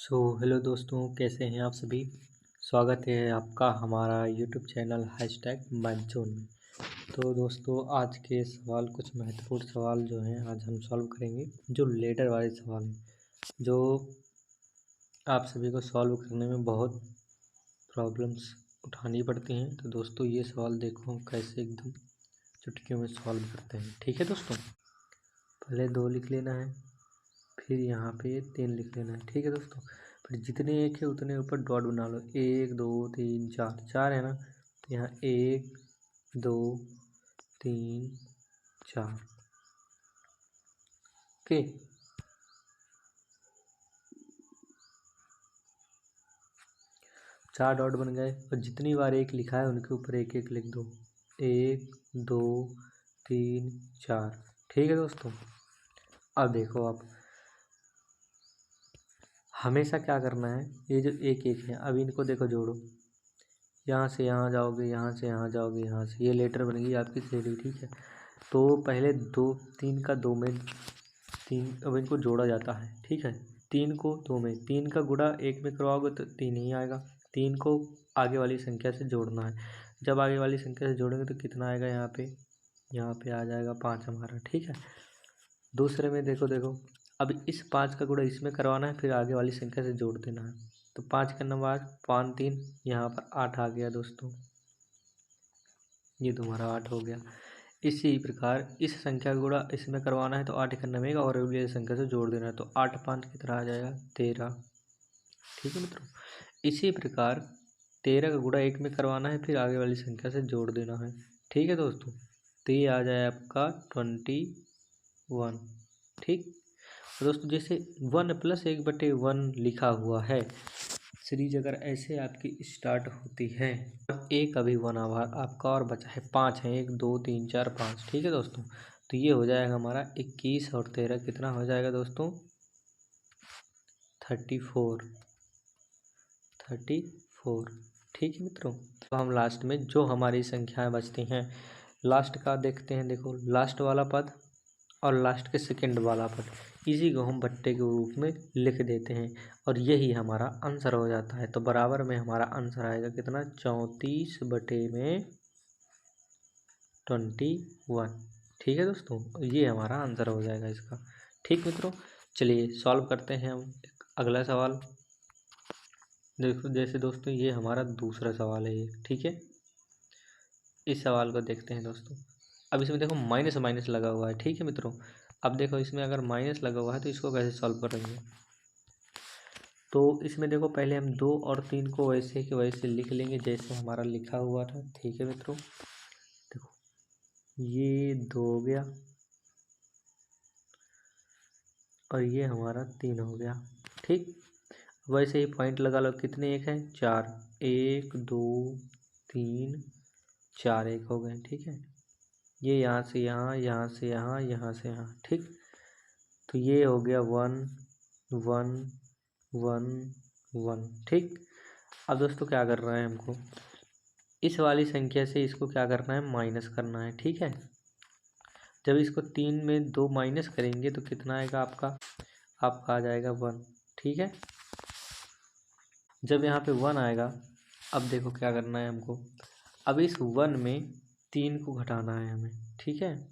Hello दोस्तों, कैसे हैं आप सभी। स्वागत है आपका हमारा यूट्यूब चैनल #मैथजोन में। तो दोस्तों, आज के सवाल कुछ महत्वपूर्ण सवाल जो हैं आज हम सॉल्व करेंगे, जो लेटर वाले सवाल हैं, जो आप सभी को सॉल्व करने में बहुत प्रॉब्लम्स उठानी पड़ती हैं। तो दोस्तों, ये सवाल देखो हम कैसे एकदम चुटकियों में सॉल्व करते हैं। ठीक है दोस्तों, पहले 2 लिख लेना है, फिर यहाँ पे 3 लिख लेना है। ठीक है दोस्तों, फिर जितने एक है उतने ऊपर डॉट बना लो। 1 2 3 4, 4 है ना, तो यहाँ 1 2 3 4। ओके, 4 डॉट बन गए और जितनी बार 1 लिखा है उनके ऊपर 1 1 लिख दो। 1 2 3 4। ठीक है दोस्तों, अब देखो आप हमेशा क्या करना है, ये जो 1 1 है, अब इनको देखो जोड़ो। यहाँ से यहाँ जाओगे, यहाँ से यहाँ जाओगे, यहाँ से ये लेटर बन गई आपकी सहेली। ठीक है, तो पहले 2 3 का 2 में 3, अब इनको जोड़ा जाता है। ठीक है, 3 को 2 में, 3 का गुणा 1 में करवाओगे तो 3 ही आएगा। 3 को आगे वाली संख्या से जोड़ना है। जब आगे वाली संख्या से जोड़ेंगे तो कितना आएगा, यहाँ पे आ जाएगा 5 हमारा। ठीक है, दूसरे में देखो अब इस 5 का गुणा इसमें करवाना है, फिर आगे वाली संख्या से जोड़ देना है। तो 5 का नंबर 8, 5 3, यहाँ पर 8 आ गया दोस्तों, ये तुम्हारा 8 हो गया। इसी प्रकार इस संख्या का गुणा इसमें करवाना है तो 8 का नंबर और अगली संख्या से जोड़ देना है, तो 8 5 कितना आ जाएगा, 13। ठीक है मित्रों, इसी प्रकार 13 का गुणा 1 में करवाना है, फिर आगे वाली संख्या से जोड़ देना है। ठीक है दोस्तों, तो ये आ जाए आपका 21। ठीक, तो दोस्तों जैसे 1 + 1/1 लिखा हुआ है, सीरीज अगर ऐसे आपकी स्टार्ट होती है और एक अभी 1 आवर आपका और बचा है, 5 है, 1 2 3 4 5। ठीक है दोस्तों, तो ये हो जाएगा हमारा 21 और 13 कितना हो जाएगा दोस्तों, 34। ठीक है मित्रों, तो हम लास्ट में जो हमारी संख्याएं बचती हैं, लास्ट का देखते हैं। देखो, लास्ट वाला पद और लास्ट के सेकंड वाला पद, इसी को हम बट्टे के रूप में लिख देते हैं और यही हमारा आंसर हो जाता है। तो बराबर में हमारा आंसर आएगा कितना, 34/21। ठीक है दोस्तों, ये हमारा आंसर हो जाएगा इसका। ठीक मित्रों, चलिए सॉल्व करते हैं हम अगला सवाल। देखो जैसे दोस्तों ये हमारा दूसरा सवाल है ये। ठीक है, इस सवाल को देखते हैं दोस्तों। अब इसमें देखो माइनस माइनस लगा हुआ है। ठीक है मित्रों, अब देखो इसमें अगर माइनस लगा हुआ है तो इसको कैसे सॉल्व करेंगे। तो इसमें देखो पहले हम 2 और 3 को वैसे के वैसे लिख लेंगे जैसे हमारा लिखा हुआ था। ठीक है मित्रों, देखो ये 2 हो गया और ये हमारा 3 हो गया। ठीक, वैसे ही पॉइंट लगा लो, कितने एक हैं, 4, 1 2 3 4 एक हो गए। ठीक है, ये यहाँ से यहाँ, यहाँ से यहाँ, यहाँ से यहाँ। ठीक, तो ये हो गया 1 1 1 1। ठीक, अब दोस्तों क्या करना है हमको, इस वाली संख्या से इसको क्या करना है, माइनस करना है। ठीक है, जब इसको 3 में 2 माइनस करेंगे तो कितना आएगा आपका आ जाएगा 1। ठीक है, जब यहाँ पे 1 आएगा, अब देखो क्या करना है हमको, अब इस 1 में 3 को घटाना है हमें। ठीक है,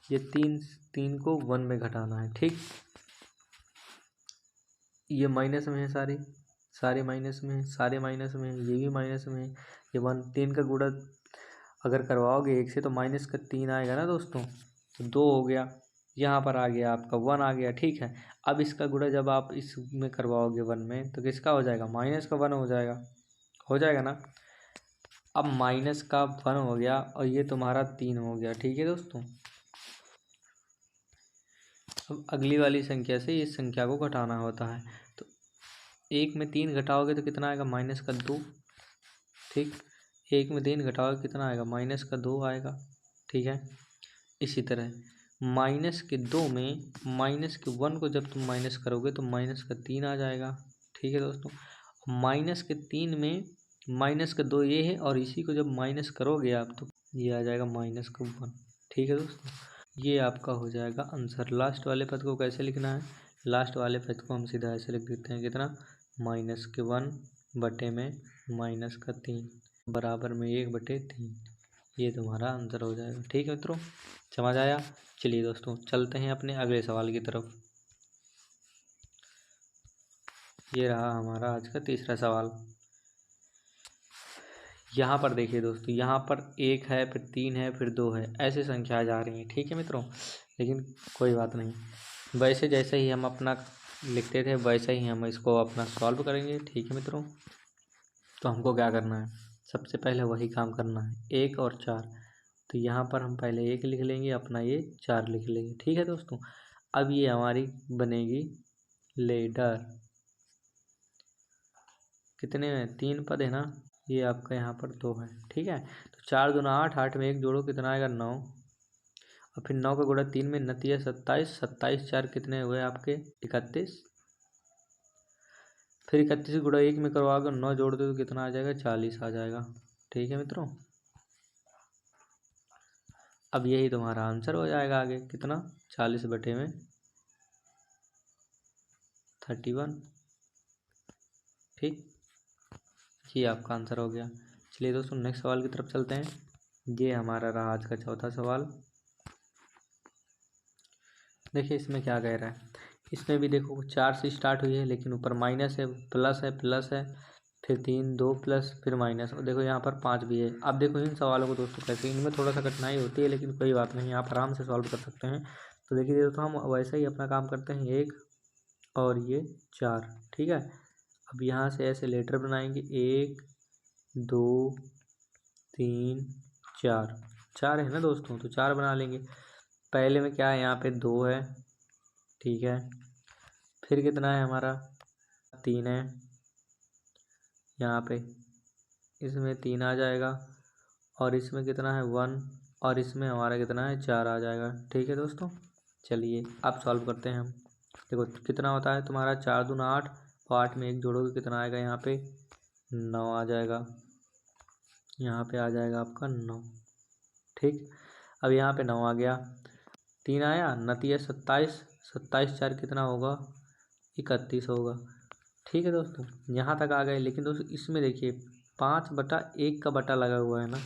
ये 3 को 1 में घटाना है। ठीक, ये माइनस में है, सारे माइनस में है, सारे माइनस में है, ये भी माइनस में है। ये 1 3 का गुणा अगर करवाओगे 1 से तो माइनस का 3 आएगा ना दोस्तों, तो 2 हो गया, यहाँ पर आ गया आपका 1 आ गया। ठीक है, अब इसका गुणा जब आप इसमें करवाओगे 1 में तो किसका हो जाएगा, माइनस का 1 हो जाएगा ना। अब माइनस का 1 हो गया और ये तुम्हारा 3 हो गया। ठीक है दोस्तों, अब अगली वाली संख्या से इस संख्या को घटाना होता है, तो 1 में 3 घटाओगे तो कितना आएगा, -2। ठीक, 1 में 3 घटाओगे कितना आएगा, -2 आएगा। ठीक है, इसी तरह माइनस के 2 में माइनस के 1 को जब तुम माइनस करोगे तो -3 आ जाएगा। ठीक है दोस्तों, माइनस के 3 में -2 ये है और इसी को जब माइनस करोगे आप तो ये आ जाएगा -1। ठीक है दोस्तों, ये आपका हो जाएगा आंसर। लास्ट वाले पद को कैसे लिखना है, लास्ट वाले पद को हम सीधा ऐसे लिख देते हैं, कितना, -1 बटे में -3 बराबर में 1/3। ये तुम्हारा आंसर हो जाएगा। ठीक है मित्रों, समझ आया। चलिए दोस्तों चलते हैं अपने अगले सवाल की तरफ। ये रहा हमारा आज का तीसरा सवाल। यहाँ पर देखिए दोस्तों, यहाँ पर 1 है, फिर 3 है, फिर 2 है, ऐसे संख्या जा रही है। ठीक है मित्रों, लेकिन कोई बात नहीं, वैसे जैसे ही हम अपना लिखते थे वैसे ही हम इसको अपना सॉल्व करेंगे। ठीक है मित्रों, तो हमको क्या करना है, सबसे पहले वही काम करना है, 1 और 4। तो यहाँ पर हम पहले 1 लिख लेंगे, अपना ये 4 लिख लेंगे। ठीक है दोस्तों, अब ये हमारी बनेगी लेडर। कितने में, 3 पद है ना, ये आपका यहाँ पर 2 है। ठीक है, तो 4 दूना 8, 8 में 1 जोड़ो, कितना आएगा, 9। और फिर 9 का गुणा 3 में 9 27, 27 4 कितने हुए आपके, 31। फिर 31 गुणा 1 में करवाओगे, 9 जोड़ दो तो कितना आ जाएगा, 40 आ जाएगा। ठीक है मित्रों, अब यही तुम्हारा आंसर हो जाएगा। आगे कितना, 40 बटे में 31। ठीक, ये आपका आंसर हो गया। चलिए दोस्तों नेक्स्ट सवाल की तरफ चलते हैं। ये हमारा रहा आज का चौथा सवाल। देखिए इसमें क्या कह रहा है, इसमें भी देखो 4 से स्टार्ट हुई है, लेकिन ऊपर माइनस है, प्लस है, प्लस है, फिर 3, 2 प्लस, फिर माइनस, और देखो यहाँ पर 5 भी है। अब देखो इन सवालों को दोस्तों कैसे, इनमें थोड़ा सा कठिनाई होती है, लेकिन कोई बात नहीं, आप आराम से सॉल्व कर सकते हैं। तो देखिए दोस्तों, हम वैसे ही अपना काम करते हैं, 1 और ये 4। ठीक है, अब यहाँ से ऐसे लेटर बनाएंगे, 1 2 3 4, 4 है ना दोस्तों, तो 4 बना लेंगे। पहले में क्या है, यहाँ पे 2 है। ठीक है, फिर कितना है हमारा, 3 है, यहाँ पे इसमें 3 आ जाएगा, और इसमें कितना है, 1, और इसमें हमारा कितना है, 4 आ जाएगा। ठीक है दोस्तों, चलिए अब सॉल्व करते हैं हम। देखो कितना होता है तुम्हारा, 4 दूना 8, और 8 में 1 जोड़ोगे कितना आएगा, यहाँ पे 9 आ जाएगा, यहाँ पे आ जाएगा आपका 9। ठीक, अब यहाँ पे 9 आ गया, 3 आया, 9 27, 27 4 कितना होगा, 31 होगा। ठीक है दोस्तों, यहाँ तक आ गए। लेकिन दोस्तों इसमें देखिए 5/1 का बटा लगा हुआ है ना।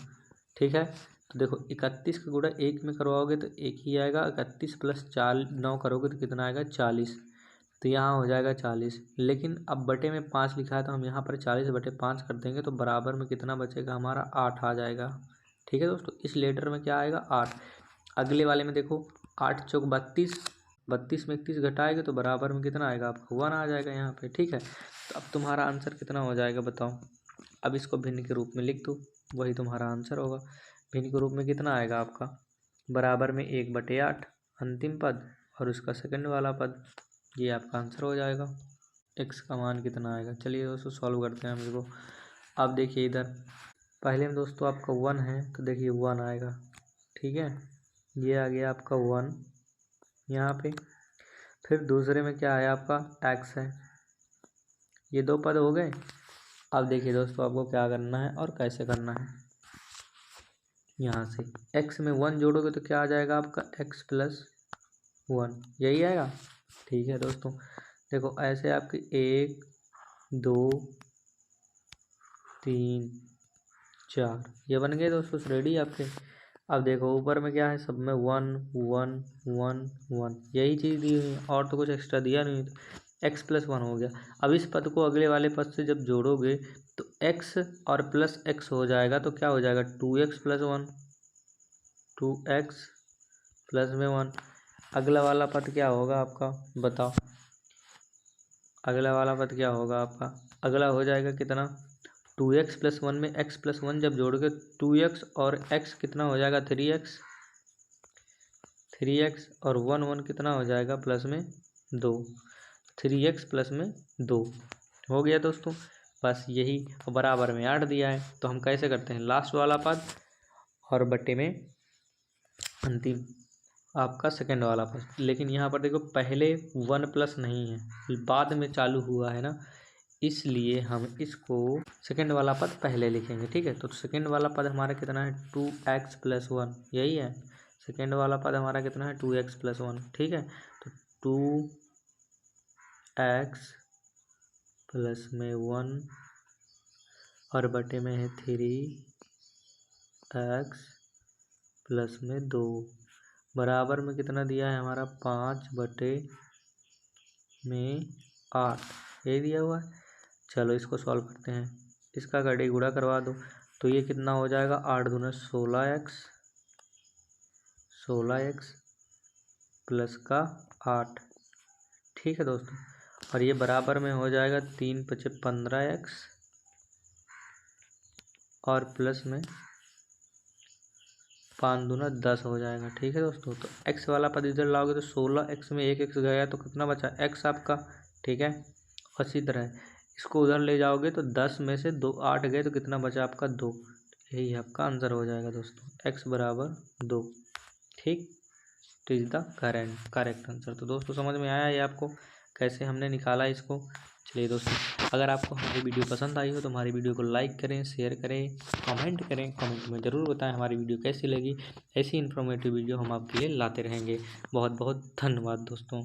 ठीक है, तो देखो 31 का गुणा 1 में करवाओगे तो 1 ही आएगा, 31 प्लस 4 9 करोगे तो कितना आएगा, 40। तो यहाँ हो जाएगा 40, लेकिन अब बटे में 5 लिखा है, तो हम यहाँ पर 40/5 कर देंगे, तो बराबर में कितना बचेगा हमारा, 8 आ जाएगा। ठीक है दोस्तों, इस लेटर में क्या आएगा, 8। अगले वाले में देखो, 8 चौक 32, 32 में 31 घटाएगा तो बराबर में कितना आएगा आपका, 1 आ जाएगा यहाँ पे। ठीक है, तो अब तुम्हारा आंसर कितना हो जाएगा बताओ। अब इसको भिन्न के रूप में लिख दो, वही तुम्हारा आंसर होगा। भिन्न के रूप में कितना आएगा आपका, बराबर में 1/8 अंतिम पद और उसका सेकंड वाला पद, ये आपका आंसर हो जाएगा। x का मान कितना आएगा, चलिए दोस्तों सॉल्व करते हैं हम इसको। अब देखिए इधर पहले में दोस्तों आपका 1 है, तो देखिए 1 आएगा। ठीक है, ये आ गया आपका 1 यहाँ पे। फिर दूसरे में क्या है आपका, x है। ये 2 पद हो गए। अब देखिए दोस्तों आपको क्या करना है और कैसे करना है। यहाँ से x में 1 जोड़ोगे तो क्या आ जाएगा आपका, x + 1, यही आएगा। ठीक है दोस्तों, देखो ऐसे आपके 1 2 3 4 ये बन गए दोस्तों रेडी आपके। अब देखो ऊपर में क्या है, सब में 1 1 1 1, यही चीज़ दी हुई है, और तो कुछ एक्स्ट्रा दिया नहीं। x + 1 हो गया। अब इस पद को अगले वाले पद से जब जोड़ोगे तो x और प्लस x हो जाएगा, तो क्या हो जाएगा, 2x + 1, 2x प्लस में 1। अगला वाला पद क्या होगा आपका, बताओ। अगला वाला पद क्या होगा आपका, अगला हो जाएगा कितना, 2x + 1 में x + 1 जब जोड़ोगे 2x और x कितना हो जाएगा, 3x, 3x और 1 1 कितना हो जाएगा, प्लस में 2, 3x प्लस में 2 हो गया दोस्तों। बस यही, बराबर में 8 दिया है, तो हम कैसे करते हैं, लास्ट वाला पद और बट्टे में अंतिम आपका सेकंड वाला पद। लेकिन यहाँ पर देखो पहले 1 प्लस नहीं है, बाद में चालू हुआ है ना, इसलिए हम इसको सेकंड वाला पद पहले लिखेंगे। ठीक है, तो सेकंड वाला पद हमारा कितना है, 2x + 1, यही है। सेकंड वाला पद हमारा कितना है, 2x + 1। ठीक है, तो 2 एक्स प्लस में 1 और बटे में है 3 एक्स प्लस में 2 बराबर में कितना दिया है हमारा 5 बटे में 8 ये दिया हुआ है। चलो इसको सॉल्व करते हैं। इसका गढ़े गुणा करवा दो तो ये कितना हो जाएगा 8 दूना 16x प्लस का 8। ठीक है दोस्तों, और ये बराबर में हो जाएगा 3 × 5 = 15x और प्लस में 5 दूना 10 हो जाएगा। ठीक है दोस्तों, तो x वाला पद इधर लाओगे तो 16x में 1 x गया तो कितना बचा x आपका। ठीक है, और इसी तरह इसको उधर ले जाओगे तो 10 में से 2 8 गए तो कितना बचा आपका 2। यही आपका आंसर हो जाएगा दोस्तों, x बराबर 2। ठीक, तो इज द करेक्ट आंसर। तो दोस्तों समझ में आया ये आपको कैसे हमने निकाला इसको। चलिए दोस्तों, अगर आपको हमारी वीडियो पसंद आई हो तो हमारी वीडियो को लाइक करें, शेयर करें, कमेंट करें। कमेंट में ज़रूर बताएं हमारी वीडियो कैसी लगी। ऐसी इन्फॉर्मेटिव वीडियो हम आपके लिए लाते रहेंगे। बहुत बहुत धन्यवाद दोस्तों।